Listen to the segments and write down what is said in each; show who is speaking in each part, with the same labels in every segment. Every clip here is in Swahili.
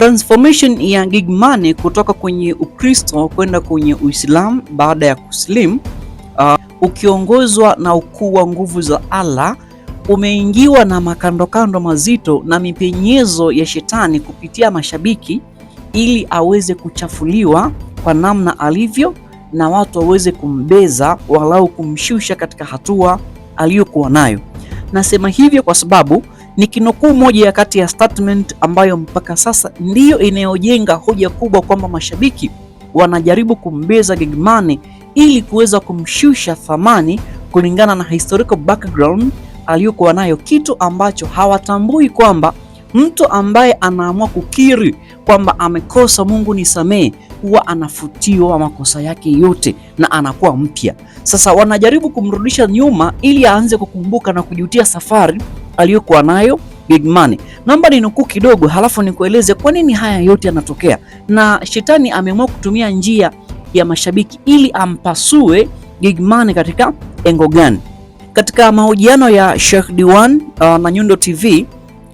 Speaker 1: Transformation ya Gigmane kutoka kwenye Ukristo kwenda kwenye Uislamu baada ya kuslim, ukiongozwa na ukuu wa nguvu za Allah, umeingiwa na makandokando mazito na mipenyezo ya shetani kupitia mashabiki ili aweze kuchafuliwa kwa namna alivyo na watu waweze kumbeza walau kumshusha katika hatua aliyokuwa nayo. Nasema hivyo kwa sababu ni kinukuu moja ya kati ya statement ambayo mpaka sasa ndiyo inayojenga hoja kubwa kwamba mashabiki wanajaribu kumbeza Gigmane ili kuweza kumshusha thamani kulingana na historical background aliyokuwa nayo, kitu ambacho hawatambui kwamba mtu ambaye anaamua kukiri kwamba amekosa, Mungu nisamee, huwa anafutiwa makosa yake yote na anakuwa mpya. Sasa wanajaribu kumrudisha nyuma ili aanze kukumbuka na kujutia safari aliyokuwa nayo Gigmane. Naomba ninukuu kidogo halafu nikueleze kwa nini haya yote yanatokea na shetani ameamua kutumia njia ya mashabiki ili ampasue Gigmane katika engo gani. Katika mahojiano ya Sheikh Diwan na Nyundo TV,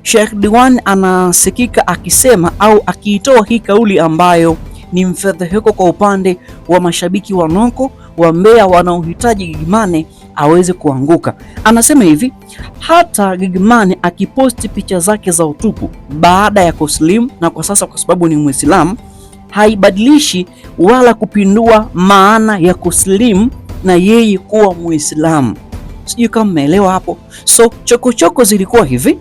Speaker 1: Sheikh Diwan anasikika akisema au akiitoa hii kauli ambayo ni mfedheheko kwa upande wa mashabiki wanoko wa Mbeya wanaohitaji Gigmane aweze kuanguka. Anasema hivi: hata Gigmane akiposti picha zake za utupu baada ya kuslim, na kwa sasa kwa sababu ni Muislamu, haibadilishi wala kupindua maana ya kuslim na yeye kuwa Muislamu. Sijui kama mmeelewa hapo. So chokochoko zilikuwa hivi: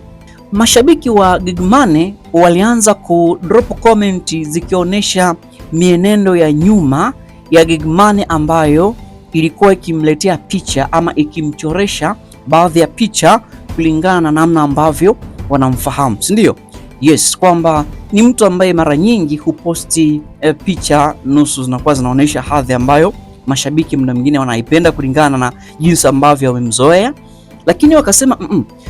Speaker 1: mashabiki wa Gigmane walianza kudrop comment zikionyesha mienendo ya nyuma ya Gigmane ambayo ilikuwa ikimletea picha ama ikimchoresha baadhi ya picha kulingana na namna ambavyo wanamfahamu, si ndio? Yes, kwamba ni mtu ambaye mara nyingi huposti picha nusu zinakuwa zinaonyesha hadhi ambayo mashabiki muda mwingine wanaipenda kulingana na jinsi ambavyo wamemzoea. Lakini wakasema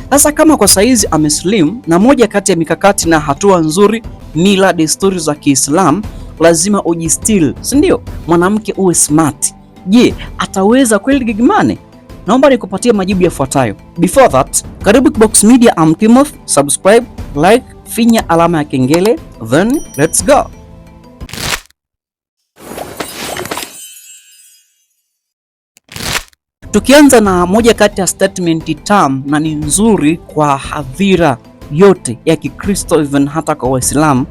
Speaker 1: sasa kama kwa saizi ameslim, na moja kati ya mikakati na hatua nzuri, mila desturi za Kiislamu, lazima ujistil, si ndio? Mwanamke uwe smart. Je, ataweza kweli Gigmane? Naomba nikupatie majibu yafuatayo. Before that, karibu Kibox Media, I'm Timoth, subscribe, like, finya alama ya kengele, then let's go. Tukianza na moja kati ya statement tam na ni nzuri kwa hadhira yote ya Kikristo, even hata kwa Waislamu.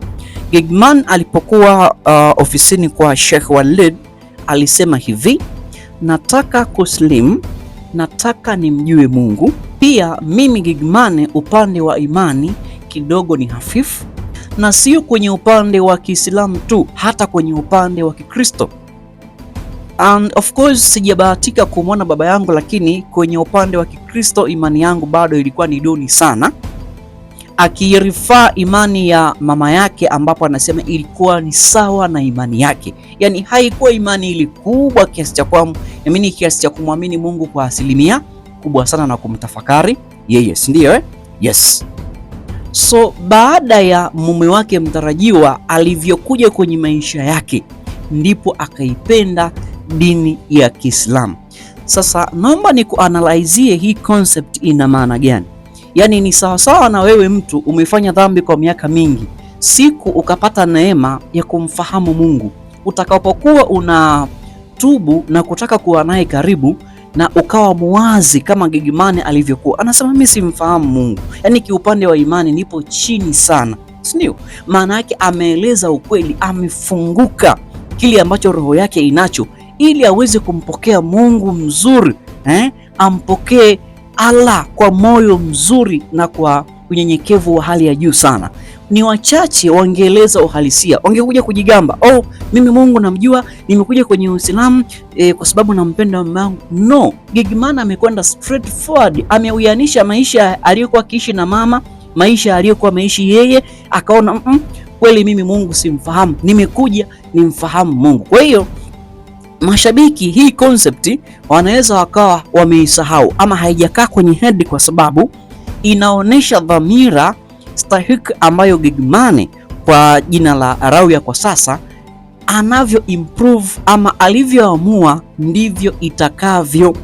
Speaker 1: Gigmane alipokuwa ofisini kwa Sheikh Walid alisema hivi: nataka kuslim, nataka nimjue Mungu. Pia mimi Gigmane upande wa imani kidogo ni hafifu, na sio kwenye upande wa Kiislamu tu, hata kwenye upande wa Kikristo. And of course sijabahatika kumwona baba yangu, lakini kwenye upande wa Kikristo imani yangu bado ilikuwa ni duni sana, akirifaa imani ya mama yake ambapo anasema ilikuwa ni sawa na imani yake. Yani haikuwa imani ile kubwa kiasi cha kumwamini Mungu kwa asilimia kubwa sana na kumtafakari yeye, si ndio? Yes. So baada ya mume wake mtarajiwa alivyokuja kwenye maisha yake, ndipo akaipenda dini ya Kiislamu. Sasa naomba nikuanalizie hii concept ina maana gani. Yani ni sawasawa na wewe mtu umefanya dhambi kwa miaka mingi, siku ukapata neema ya kumfahamu Mungu, utakapokuwa unatubu na kutaka kuwa naye karibu na ukawa muwazi kama Gigmane alivyokuwa, anasema mimi simfahamu Mungu, yani kiupande wa imani nipo chini sana, si ndio? Maana yake ameeleza ukweli, amefunguka kile ambacho roho yake inacho ili aweze kumpokea Mungu mzuri, ampokee Allah kwa moyo mzuri na kwa unyenyekevu wa hali ya juu sana. Ni wachache wangeeleza uhalisia, wangekuja kujigamba, mimi Mungu namjua, nimekuja kwenye Uislamu kwa sababu nampenda mama yangu. No, Gigmane amekwenda straight forward, ameuyanisha maisha aliyokuwa akiishi na mama, maisha aliyokuwa ameishi yeye, akaona kweli mimi Mungu simfahamu, nimekuja nimfahamu Mungu. Kwa hiyo mashabiki hii concept wanaweza wakawa wameisahau ama haijakaa kwenye head, kwa sababu inaonesha dhamira stahiki ambayo Gigmane kwa jina la Rawia kwa sasa anavyo improve ama alivyoamua ndivyo itakavyo.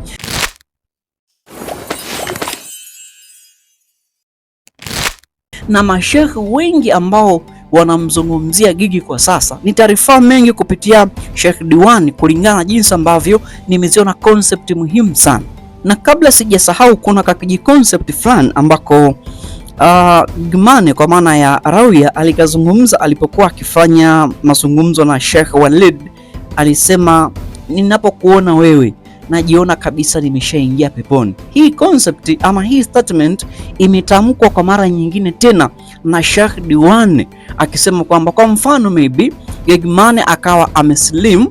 Speaker 1: Na mashekhe wengi ambao wanamzungumzia Gigy kwa sasa. Nitaarifa mengi kupitia Sheikh Diwan kulingana na jinsi ambavyo nimeziona concept muhimu sana. Na kabla sijasahau, kuna kakiji concept fulani ambako Gimane kwa maana ya Rawia alikazungumza alipokuwa akifanya mazungumzo na Sheikh Walid. Alisema, ninapokuona wewe najiona kabisa nimeshaingia peponi. Hii concept ama hii statement imetamkwa kwa nyingine tena na Sheikh Diwan akisema kwamba kwa mfano maybe Gimane akawa ameslim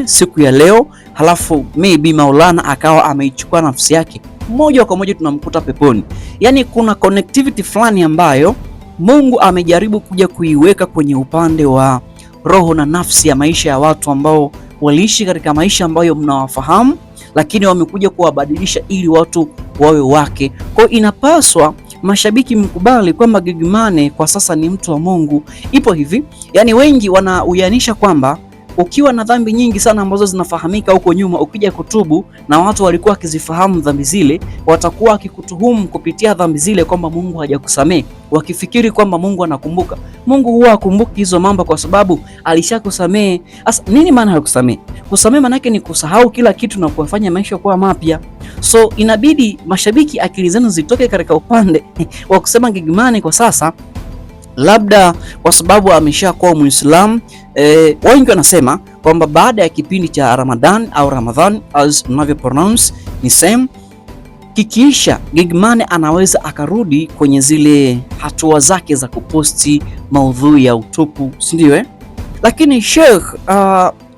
Speaker 1: siku ya leo, halafu maybe Maulana akawa ameichukua nafsi yake, moja kwa moja tunamkuta peponi. Yani kuna connectivity fulani ambayo Mungu amejaribu kuja kuiweka kwenye upande wa roho na nafsi ya maisha ya watu ambao waliishi katika maisha ambayo mnawafahamu, lakini wamekuja kuwabadilisha ili watu wawe wake. Kwa inapaswa mashabiki mkubali kwamba Gigimane kwa sasa ni mtu wa Mungu. Ipo hivi, yani wengi wanauyanisha kwamba ukiwa na dhambi nyingi sana ambazo zinafahamika huko nyuma, ukija kutubu na watu walikuwa wakizifahamu dhambi zile, watakuwa wakikutuhumu kupitia dhambi zile kwamba Mungu hajakusamehe, wakifikiri kwamba Mungu anakumbuka. Mungu huwa hakumbuki hizo mambo kwa sababu alishakusamehe. Sasa nini maana ya kusamehe? Kusamehe maana yake ni kusahau kila kitu na kufanya maisha kuwa mapya. So inabidi mashabiki akili zenu zitoke katika upande wa kusema Gigimane kwa sasa labda kwa sababu ameshakuwa Muislamu. Wengi wanasema kwamba baada ya kipindi cha Ramadan au Ramadhan as mnavyo pronounce ni same, kikiisha Gigimane anaweza akarudi kwenye zile hatua zake za kuposti maudhui ya utupu, si ndio? Lakini Sheikh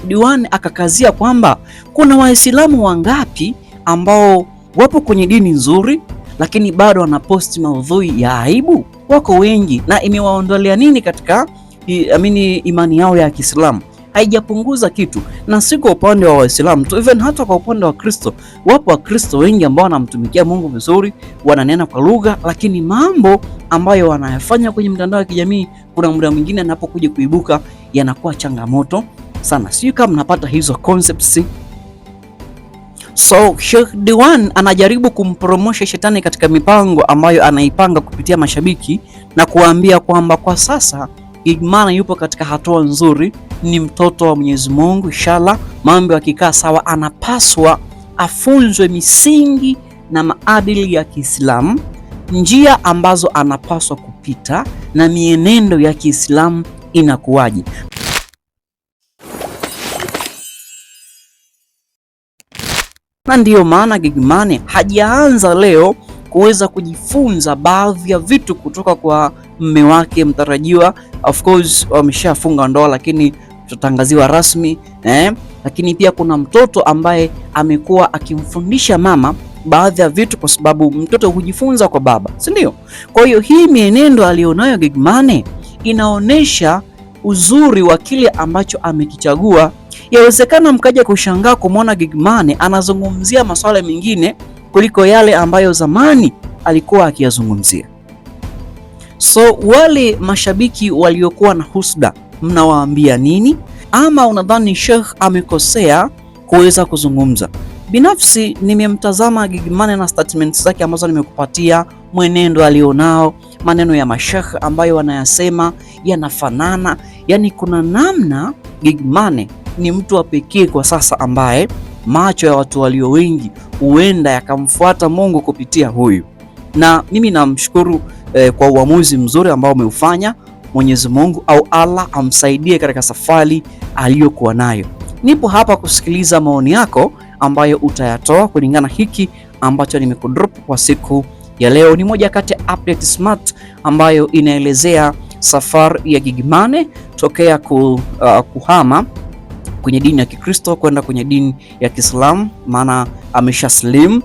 Speaker 1: Diwan akakazia kwamba kuna Waislamu wangapi ambao wapo kwenye dini nzuri lakini bado wanaposti maudhui ya aibu? Wako wengi, na imewaondolea nini katika imani yao ya Kiislamu? Haijapunguza kitu, na si kwa upande wa Waislamu tu, even hata kwa upande wa Kristo. Wapo Wakristo wengi ambao wanamtumikia Mungu vizuri, wananena kwa lugha, lakini mambo ambayo wanayafanya kwenye mtandao wa kijamii kuna muda mwingine anapokuja kuibuka yanakuwa changamoto sana. Sio kama mnapata hizo concepts. So Sheikh Diwan anajaribu kumpromosha shetani katika mipango ambayo anaipanga kupitia mashabiki na kuambia kwamba kwa sasa Gigimane yupo katika hatua nzuri, ni mtoto wa Mwenyezi Mungu. Inshallah mambo yakikaa sawa, anapaswa afunzwe misingi na maadili ya Kiislamu, njia ambazo anapaswa kupita na mienendo ya Kiislamu inakuwaje. Na ndiyo maana Gigimane hajaanza leo kuweza kujifunza baadhi ya vitu kutoka kwa mume wake mtarajiwa. Of course wameshafunga ndoa, lakini tutatangaziwa rasmi lakini pia kuna mtoto ambaye amekuwa akimfundisha mama baadhi ya vitu, kwa sababu mtoto hujifunza kwa baba, si ndio? Kwa hiyo hii mienendo alionayo Gigimane inaonesha uzuri wa kile ambacho amekichagua. Yawezekana mkaja kushangaa kumwona Gigimane anazungumzia masuala mengine kuliko yale ambayo zamani alikuwa akiyazungumzia. So wale mashabiki waliokuwa na husda, mnawaambia nini? Ama unadhani Sheikh amekosea kuweza kuzungumza? Binafsi nimemtazama Gigimane na statements zake ambazo nimekupatia, mwenendo alionao, maneno ya masheikh ambayo wanayasema yanafanana. Yani kuna namna Gigimane ni mtu wa pekee kwa sasa ambaye macho ya watu walio wengi huenda yakamfuata Mungu kupitia huyu, na mimi namshukuru kwa uamuzi mzuri ambao umeufanya. Mwenyezi Mungu au Allah amsaidie katika safari aliyokuwa nayo. Nipo hapa kusikiliza maoni yako ambayo utayatoa kulingana hiki ambacho nimekudrop kwa siku ya leo. Ni moja kati ya update smart ambayo inaelezea safari ya Gigimane tokea kuhama kwenye dini ya Kikristo kwenda kwenye dini ya Kiislamu, maana ameshaslim,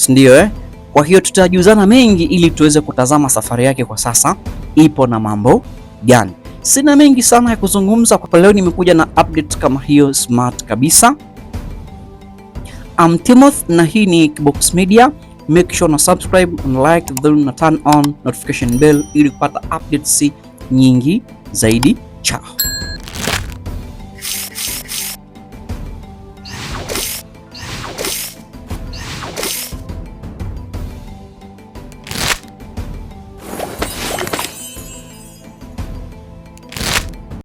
Speaker 1: ndio Kwa hiyo tutajuzana mengi ili tuweze kutazama safari yake kwa sasa ipo na mambo gani. Sina mengi sana ya kuzungumza kwa leo, nimekuja na update kama hiyo smart kabisa. Timothy na hii ni Kibox Media. Make sure na subscribe, and like, then na turn on notification bell ili kupata updates nyingi zaidi. Ciao.